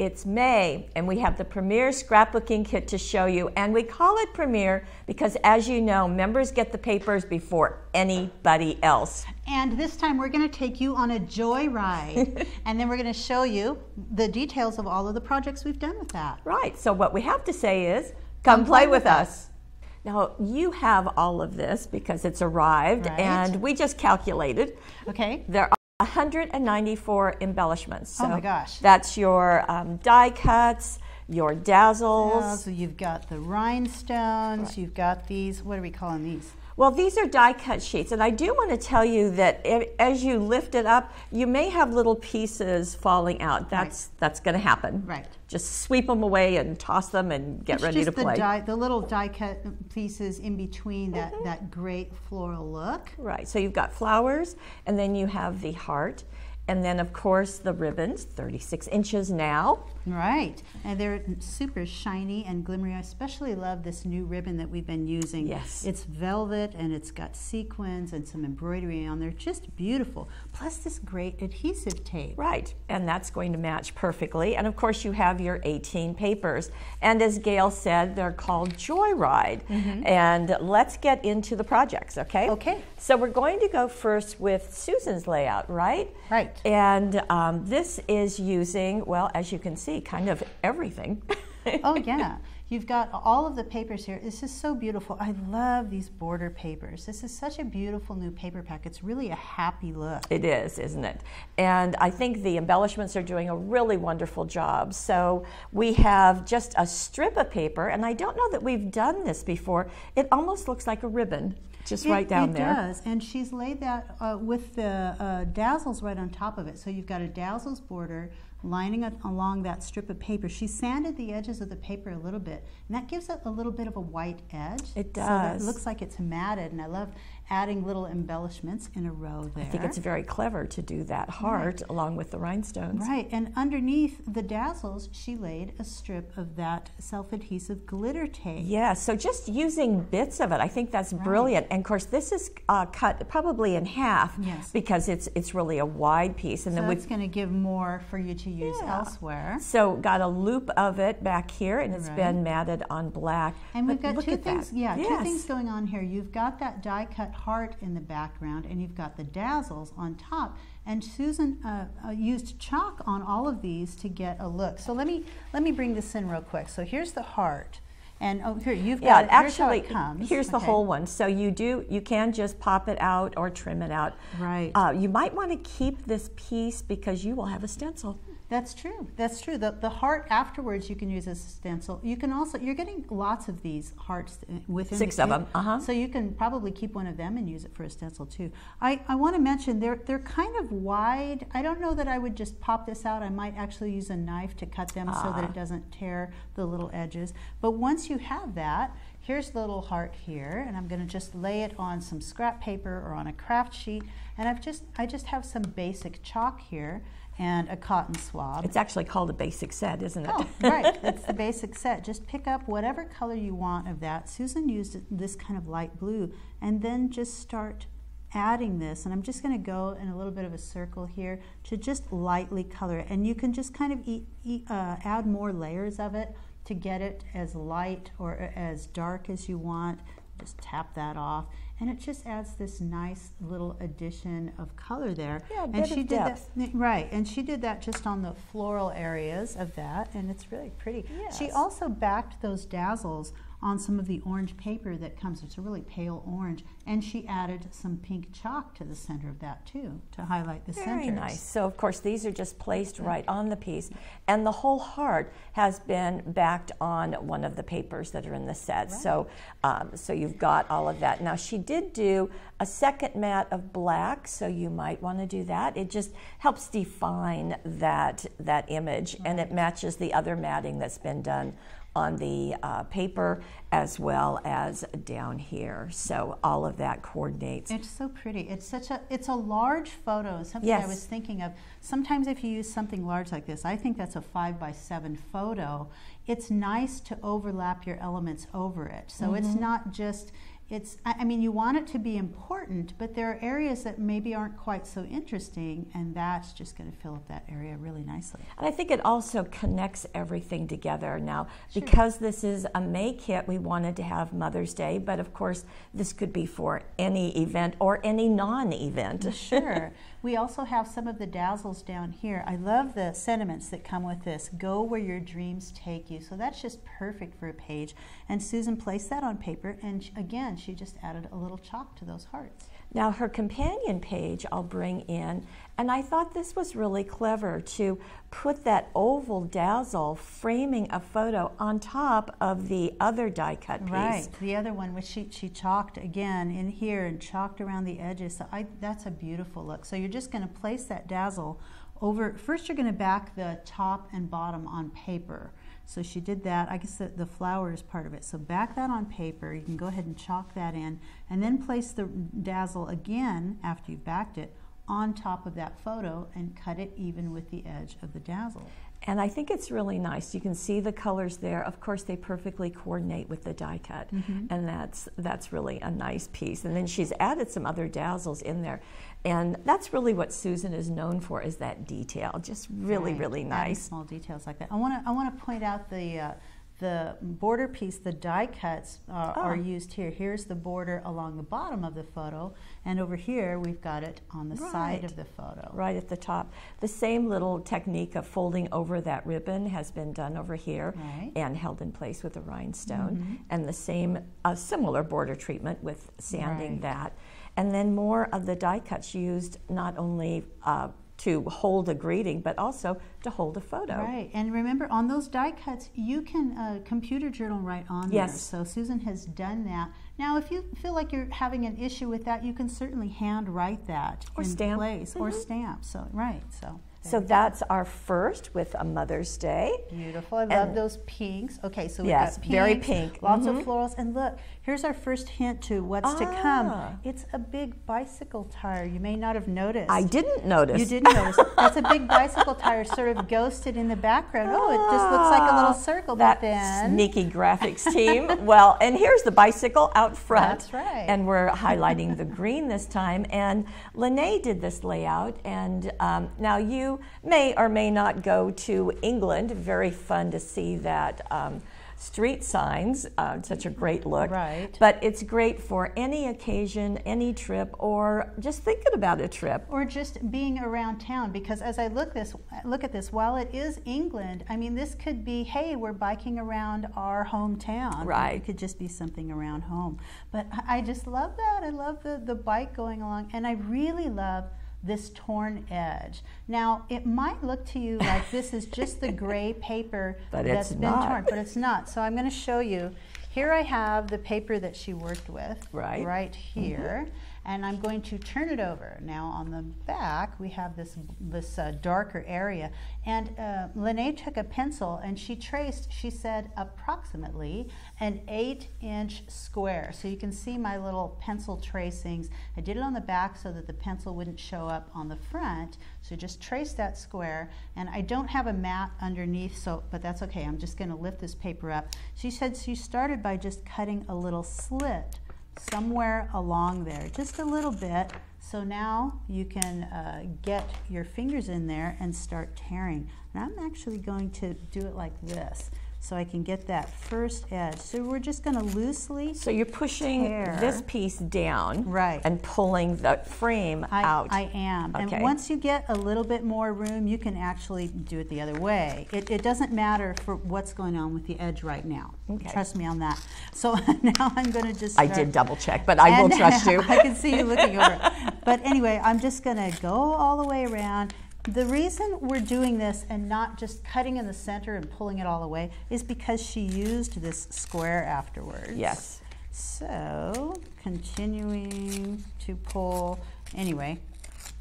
It's May, and we have the Premiere Scrapbooking Kit to show you, and we call it Premiere because, as you know, members get the papers before anybody else. And this time we're going to take you on a joy ride, and then we're going to show you the details of all of the projects we've done with that. Right, so what we have to say is, come play with us. Now, you have all of this because it's arrived, Right. and we just calculated. Okay. There are 194 embellishments. So Oh my gosh. That's your die cuts, your dazzles. Yeah, so you've got the rhinestones, Right. you've got these, what are we calling these? Well, these are die cut sheets, and I do want to tell you that as you lift it up, you may have little pieces falling out. That's going to happen. Right. Just sweep them away and toss them and get ready to play. The little die cut pieces in between that great floral look. Right. So you've got flowers, and then you have the heart, and then of course the ribbons, 36 inches now. Right, and they're super shiny and glimmery. I especially love this new ribbon that we've been using. Yes. It's velvet and it's got sequins and some embroidery on there. Just beautiful. Plus this great adhesive tape. Right, and that's going to match perfectly. And of course you have your 18 papers. And as Gail said, they're called Joyride. And let's get into the projects, okay? Okay. So we're going to go first with Susan's layout, right? Right. And this is using, well, as you can see, kind of everything. Oh yeah, you've got all of the papers here. This is so beautiful. I love these border papers. This is such a beautiful new paper pack. It's really a happy look. It is, isn't it? And I think the embellishments are doing a really wonderful job. So we have just a strip of paper, and I don't know that we've done this before. It almost looks like a ribbon. Just right down there. It does, and she's laid that with the dazzles right on top of it. So you've got a dazzles border lining along that strip of paper. She sanded the edges of the paper a little bit, and that gives it a little bit of a white edge. It does. So that it looks like it's matted, and I love adding little embellishments in a row there. I think it's very clever to do that heart along with the rhinestones. Right, and underneath the dazzles, she laid a strip of that self-adhesive glitter tape. Yeah, so just using bits of it, I think that's brilliant. And of course, this is cut probably in half because it's really a wide piece. And so then it's going to give more for you to use elsewhere. So got a loop of it back here, and it's been matted on black. And we've got two things. That. Yeah, two things going on here. You've got that die cut heart in the background, and you've got the dazzles on top. And Susan used chalk on all of these to get a look. So let me bring this in real quick. So here's the heart. And here you've got actually, here's how it comes. Here's the whole one. So you can just pop it out or trim it out. Right. You might want to keep this piece because you will have a stencil. That's true. That's true. The heart afterwards you can use as a stencil. You can also, you're getting lots of these hearts within 6 of them. So you can probably keep one of them and use it for a stencil too. I want to mention they're kind of wide. I don't know that I would just pop this out. I might actually use a knife to cut them so that it doesn't tear the little edges. But once you have that, here's the little heart here, and I'm going to just lay it on some scrap paper or on a craft sheet. And I just have some basic chalk here and a cotton swab. It's actually called a basic set, isn't it? Oh, right. It's the basic set. Just pick up whatever color you want of that. Susan used this kind of light blue, and then just start adding this. And I'm just going to go in a little bit of a circle here to just lightly color it. And you can just kind of add more layers of it to get it as light or as dark as you want. Just tap that off, and it just adds this nice little addition of color there. Yeah, and she did that right, and she did that just on the floral areas of that, and it's really pretty. Yes. She also backed those dazzles on some of the orange paper that comes. It's a really pale orange, and she added some pink chalk to the center of that too to highlight the centers. Very nice. So of course these are just placed right on the piece, and the whole heart has been backed on one of the papers that are in the set. Right. So you've got all of that. Now she did do a second mat of black, so you might want to do that. It just helps define that image, and it matches the other matting that's been done on the paper as well as down here. So all of that coordinates. It's so pretty. It's a large photo. Something I was thinking of. Sometimes if you use something large like this, I think that's a 5x7 photo. It's nice to overlap your elements over it. So it's not just I mean, you want it to be important, but there are areas that maybe aren't quite so interesting, and that's just going to fill up that area really nicely. And I think it also connects everything together. Now, because this is a May kit, we wanted to have Mother's Day, but of course, this could be for any event or any non-event. Sure. We also have some of the dazzles down here. I love the sentiments that come with this. Go where your dreams take you. So that's just perfect for a page. And Susan placed that on paper, and again, she just added a little chalk to those hearts. Now her companion page I'll bring in, and I thought this was really clever to put that oval dazzle framing a photo on top of the other die cut piece. Right, the other one which she chalked again in here and chalked around the edges. So that's a beautiful look. So you're just going to place that dazzle over, first you're going to back the top and bottom on paper. So she did that. I guess the flower is part of it. So back that on paper. You can go ahead and chalk that in, and then place the dazzle again after you've backed it on top of that photo and cut it even with the edge of the dazzle. And I think it's really nice. You can see the colors there. Of course, they perfectly coordinate with the die cut, and that's really a nice piece. And then she's added some other dazzles in there, and that's really what Susan is known for, is that detail. Just really, really nice. Small details like that. I want to point out the border piece. The die cuts are used here. Here's the border along the bottom of the photo, and over here we've got it on the side of the photo. Right at the top. The same little technique of folding over that ribbon has been done over here and held in place with a rhinestone, and the same similar border treatment with sanding that. And then more of the die cuts used not only to hold a greeting, but also to hold a photo. Right, and remember, on those die cuts, you can computer journal right on there. So Susan has done that. Now, if you feel like you're having an issue with that, you can certainly hand write that in place, or stamp. So So that's our first with a Mother's Day. Beautiful. I love those pinks. Okay, so we've got pinks, very pink. Lots of florals. And look, here's our first hint to what's to come. It's a big bicycle tire. You may not have noticed. I didn't notice. You didn't notice. That's a big bicycle tire sort of ghosted in the background. Oh, it just looks like a little circle back then. Sneaky graphics team. Well, and here's the bicycle out front. That's right. And we're highlighting the green this time. And Lene did this layout. And now you may or may not go to England. Very fun to see that street signs, such a great look. Right. But it's great for any occasion, any trip, or just thinking about a trip. Or just being around town, because as I look at this, while it is England, I mean, this could be, hey, we're biking around our hometown. Right. It could just be something around home. But I just love that. I love the bike going along, and I really love this torn edge. Now, it might look to you like this is just the gray paper that's been torn, but it's not. So I'm going to show you. Here I have the paper that she worked with, right here, and I'm going to turn it over. Now on the back we have this darker area, and Lene took a pencil and she traced, she said, approximately an 8-inch square. So you can see my little pencil tracings. I did it on the back so that the pencil wouldn't show up on the front. So just trace that square, and I don't have a mat underneath, but that's okay. I'm just going to lift this paper up. She said she started by just cutting a little slit somewhere along there, just a little bit. So now you can get your fingers in there and start tearing. And I'm actually going to do it like this, so I can get that first edge. So we're just going to loosely So you're pushing this piece down, right, and pulling the frame out. I am. Okay. And once you get a little bit more room, you can actually do it the other way. It doesn't matter for what's going on with the edge right now. Okay. Trust me on that. So now I'm going to just start. I did double check, but I will trust you. I can see you looking over. But anyway, I'm just going to go all the way around. The reason we're doing this and not just cutting in the center and pulling it all away is because she used this square afterwards. Yes. So, continuing to pull. Anyway,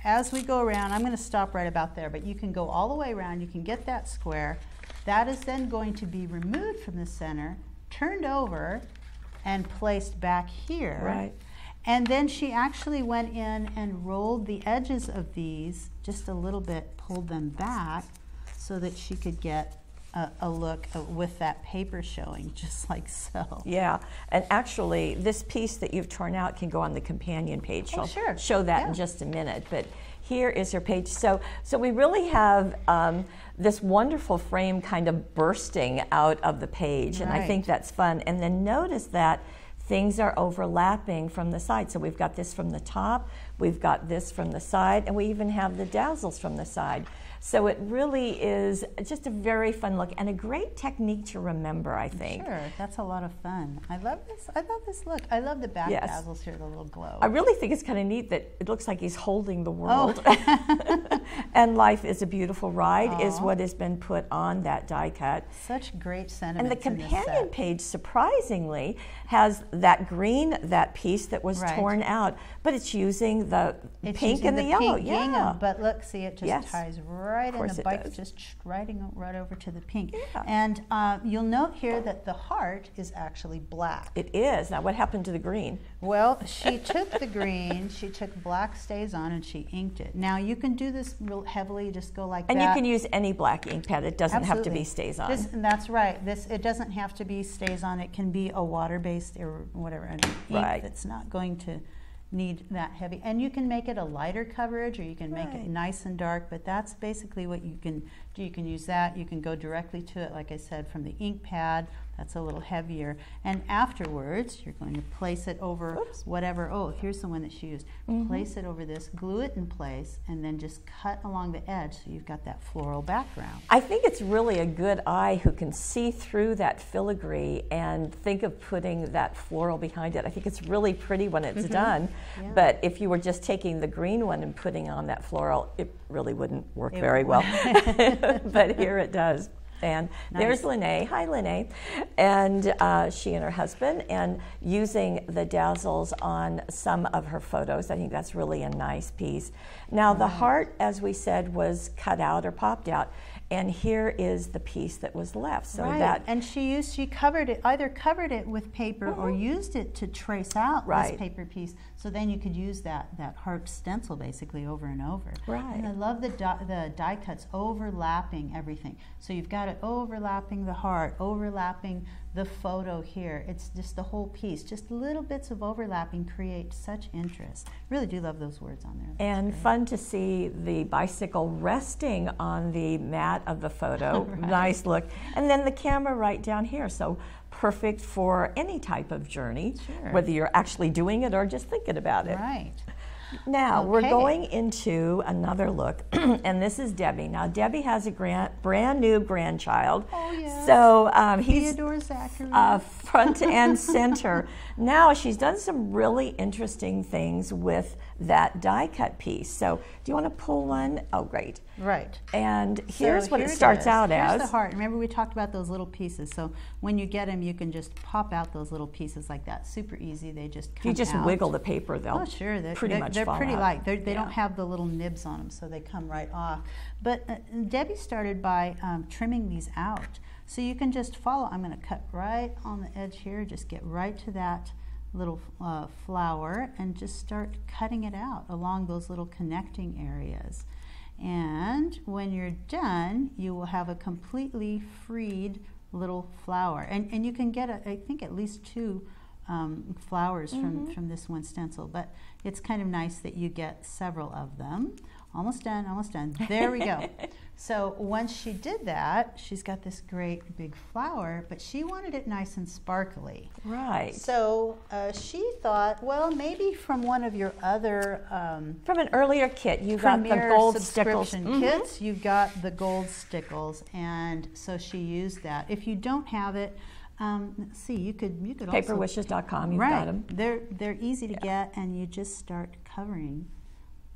as we go around, I'm going to stop right about there, but you can go all the way around. You can get that square. That is then going to be removed from the center, turned over, and placed back here. Right. And then she actually went in and rolled the edges of these just a little bit, pulled them back so that she could get a look with that paper showing, just like so. Yeah, and actually this piece that you've torn out can go on the companion page. Oh, I'll sure. show that in just a minute, but here is her page. So we really have this wonderful frame kind of bursting out of the page, and I think that's fun. And then notice that things are overlapping from the side. So we've got this from the top, we've got this from the side, and we even have the dazzles from the side. So it really is just a very fun look and a great technique to remember, I think. Sure, that's a lot of fun. I love this. I love this look. I love the back dazzles here, the little glow. I really think it's kind of neat that it looks like he's holding the world. Oh. And Life is a Beautiful Ride is what has been put on that die cut. Such great sentiments. And the companion page, surprisingly, has that green, that piece that was torn out, but it's using the pink and the yellow. Yeah. But look, see, it just ties right in the bike, just riding right over to the pink. Yeah. And you'll note here that the heart is actually black. It is. Now, what happened to the green? Well, she took the green, she took black stays on, and she inked it. Now, you can do this real heavily, just go like that. And you can use any black ink pad. It doesn't have to be stays on. That's right. It doesn't have to be stays on. It can be a water-based or whatever, an ink that's not going to need that heavy. And you can make it a lighter coverage, or you can make it nice and dark, but that's basically what you can do. You can use that. You can go directly to it, like I said, from the ink pad. That's a little heavier. And afterwards, you're going to place it over whatever. Oh, here's the one that she used. Place it over this, glue it in place, and then just cut along the edge so you've got that floral background. I think it's really a good eye who can see through that filigree and think of putting that floral behind it. I think it's really pretty when it's done, but if you were just taking the green one and putting on that floral, it really wouldn't work very well. But here it does. And there's Lene. Hi, Lene. And she and her husband, and using the dazzles on some of her photos. I think that's really a nice piece. Now, the heart, as we said, was cut out or popped out. And here is the piece that was left. So that, and she covered it, either covered it with paper or used it to trace out this paper piece. So then you could use that heart stencil basically over and over. And I love the die cuts overlapping everything. So you've got it overlapping the heart, overlapping the photo here. It's just the whole piece. Just little bits of overlapping create such interest. Really do love those words on there. And fun to see the bicycle resting on the mat of the photo. Nice look. And then the camera right down here. So perfect for any type of journey, whether you're actually doing it or just thinking about it. Now, we're going into another look, and this is Debbie. Now, Debbie has a brand new grandchild. So he's front and center. Now, she's done some really interesting things with that die cut piece. So, do you want to pull one? Oh, great. And here's what it starts out as. Here's the heart. Remember, we talked about those little pieces. So when you get them, you can just pop out those little pieces like that. Super easy. They just come out. You just wiggle the paper, they'll pretty much fall out. Light. They don't have the little nibs on them, so they come right off. But Debbie started by trimming these out. So you can just follow. I'm going to cut right on the edge here. Just get right to that little flower and just start cutting it out along those little connecting areas. And when you're done, you will have a completely freed little flower. And you can get, I think, at least 2 flowers from this one stencil. But it's kind of nice that you get several of them. Almost done, almost done. There we go. So once she did that, she's got this great big flower, but she wanted it nice and sparkly. So she thought, well, maybe from one of your other from an earlier kit, you got the gold stickles kits. You got the gold stickles, and so she used that. If you don't have it, let's see, you could paperwishes.com. You've got them. They're easy to get, and you just start covering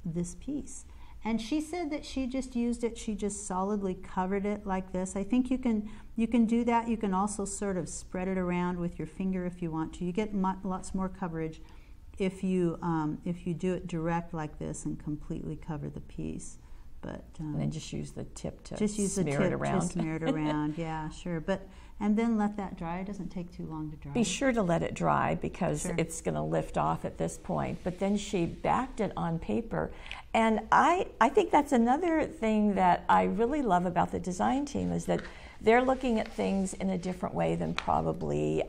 this piece. And she said that she just used it, she just solidly covered it like this. I think you can do that. You can also sort of spread it around with your finger if you want to. You get lots more coverage if you do it direct like this and completely cover the piece. But and then just use the tip to smear it around. Yeah, sure. And then let that dry. It doesn't take too long to dry. Be sure to let it dry because it's going to lift off at this point. But then she backed it on paper. And I think that's another thing that I really love about the design team is that they're looking at things in a different way than probably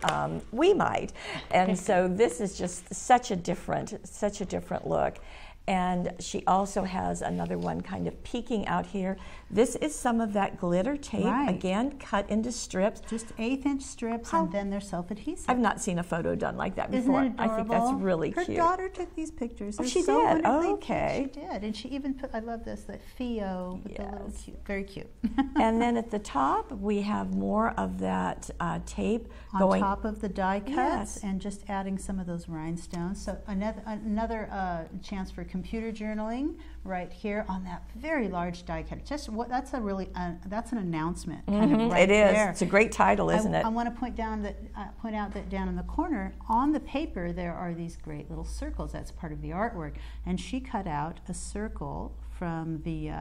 we might. And so this is just such a different look. And she also has another one kind of peeking out here. This is some of that glitter tape, again, cut into strips. Just 1/8-inch strips, and then they're self-adhesive. I've not seen a photo done like that before. Isn't it adorable? I think that's really cute. Her daughter took these pictures. Oh, They're she so did? wonderfully Oh, okay. cute. She did. And she even put, I love this, the Theo with the little cute, very cute. And then at the top, we have more of that tape on going top of the die cuts, and just adding some of those rhinestones. So another chance for computer journaling right here on that very large die cut. Just what that's a really that's an announcement. Kind of right it is. there. It's a great title, isn't it? I want to point out that down in the corner on the paper there are these great little circles. That's part of the artwork. And she cut out a circle from the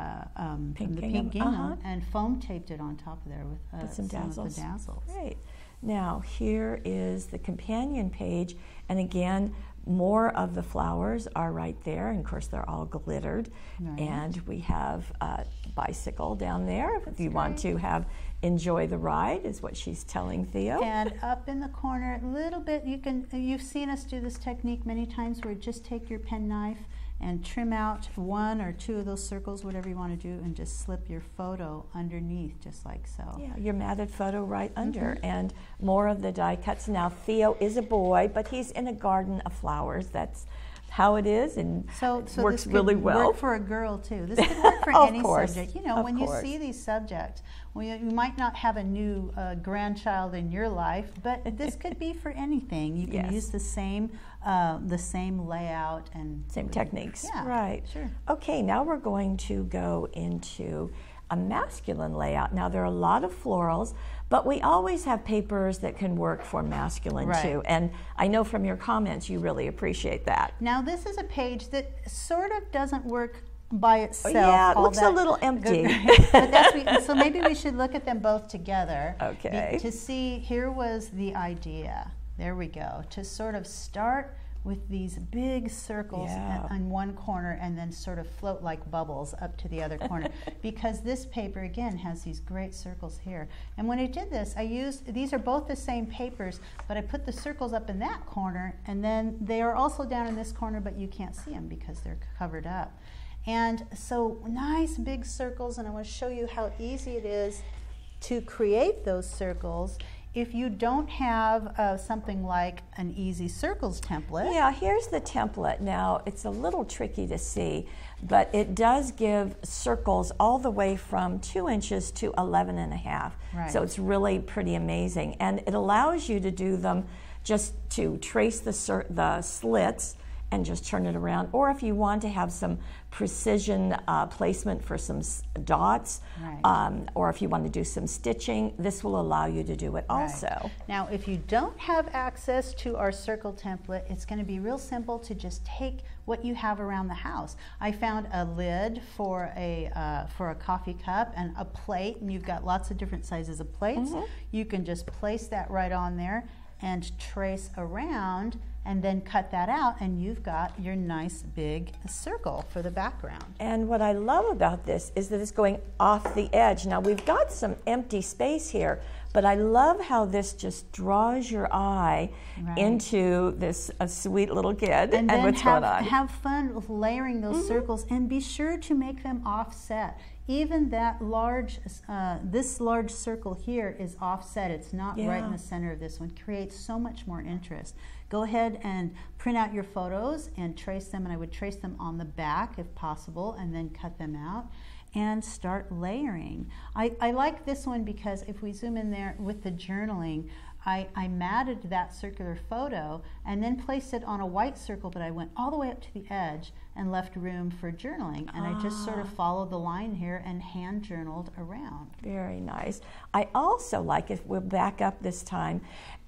pink gingham and foam taped it on top of there with some of the dazzles. Great. Now here is the companion page, and again, more of the flowers are right there, and of course they're all glittered. And we have a bicycle down there. If you want to enjoy the ride, is what she's telling Theo. And up in the corner, a little bit, you've seen us do this technique many times, where just take your penknife and trim out 1 or 2 of those circles, whatever you want to do, and just slip your photo underneath, just like so. Yeah, your matted photo right under, and more of the die cuts. Now, Theo is a boy, but he's in a garden of flowers. That's how it is, and so works this really could well. Work for a girl too. This could work for any subject. You know, when you see these subjects, you might not have a new grandchild in your life, but this could be for anything. You can use the same layout and same techniques. Yeah, right. Sure. Okay, now we're going to go into a masculine layout. Now there are a lot of florals, but we always have papers that can work for masculine too. And I know from your comments you really appreciate that. Now this is a page that sort of doesn't work by itself. Yeah, it looks a little empty. But so maybe we should look at them both together. Okay. To see, here was the idea. There we go. To sort of start with these big circles on one corner and then sort of float like bubbles up to the other corner. Because this paper, again, has these great circles here. And when I did this, I used, these are both the same papers, but I put the circles up in that corner, and then they are also down in this corner, but you can't see them because they're covered up. And so nice big circles, and I want to show you how easy it is to create those circles if you don't have something like an easy circles template. Yeah, here's the template. Now, it's a little tricky to see, but it does give circles all the way from 2 inches to 11.5. Right. So it's really pretty amazing. And it allows you to do them just to trace the slits and just turn it around. Or if you want to have some precision placement for some dots, or if you want to do some stitching, this will allow you to do it also. Now, if you don't have access to our circle template, it's going to be real simple to just take what you have around the house. I found a lid for a coffee cup and a plate, and you've got lots of different sizes of plates. You can just place that right on there and trace around, and then cut that out, and you've got your nice big circle for the background. And what I love about this is that it's going off the edge. Now we've got some empty space here, but I love how this just draws your eye into this sweet little kid and what's going on. Have fun with layering those circles, and be sure to make them offset. Even that large, this large circle here is offset. It's not right in the center of this one. Creates so much more interest. Go ahead and print out your photos and trace them, and I would trace them on the back if possible, and then cut them out and start layering. I like this one because if we zoom in there with the journaling, I matted that circular photo and then placed it on a white circle, but I went all the way up to the edge and left room for journaling. And I just sort of followed the line here and hand journaled around. Very nice. I also like, if we'll back up this time,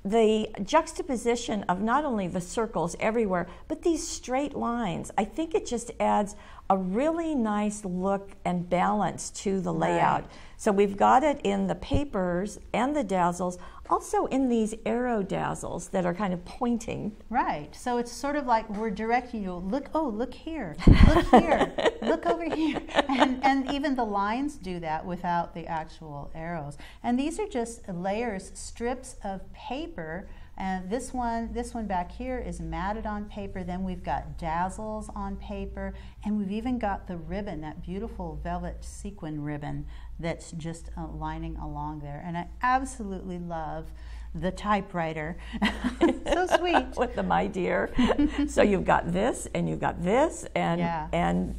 the juxtaposition of not only the circles everywhere, but these straight lines. I think it just adds a really nice look and balance to the layout. So we've got it in the papers and the dazzles, also in these arrow dazzles that are kind of pointing. Right, so it's sort of like we're directing you, look, oh, look here. here, look here, look over here. And even the lines do that without the actual arrows. And these are just layers, strips of paper. And this one back here is matted on paper. Then we've got dazzles on paper, and we've even got the ribbon, that beautiful velvet sequin ribbon that's just lining along there. And I absolutely love the typewriter. So sweet. With the My Dear. So you've got this, and you've got this, and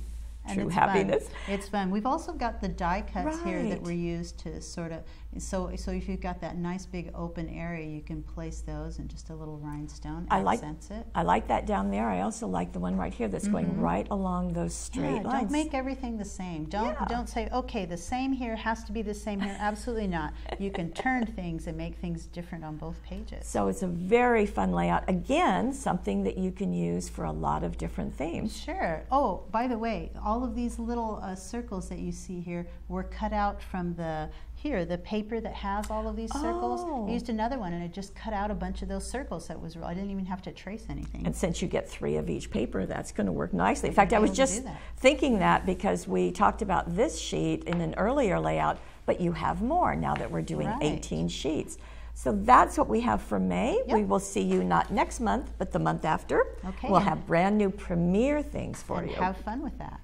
true happiness. It's fun. We've also got the die cuts here that were used to sort of, so if you've got that nice big open area, you can place those and just a little rhinestone accents it. I like that down there. I also like the one right here that's going right along those straight lines. Don't make everything the same. Don't say, okay, the same here has to be the same here. Absolutely not. You can turn things and make things different on both pages. So it's a very fun layout. Again, something that you can use for a lot of different themes. Sure. Oh, by the way, all of these little circles that you see here were cut out from the paper that has all of these circles. I used another one and it just cut out a bunch of those circles. That was, I didn't even have to trace anything. And since you get 3 of each paper, that's going to work nicely. In fact, I was just thinking that because we talked about this sheet in an earlier layout, but you have more now that we're doing 18 sheets. So that's what we have for May. Yep. We will see you not next month, but the month after. Okay. We'll have brand new Premiere things for you. Have fun with that.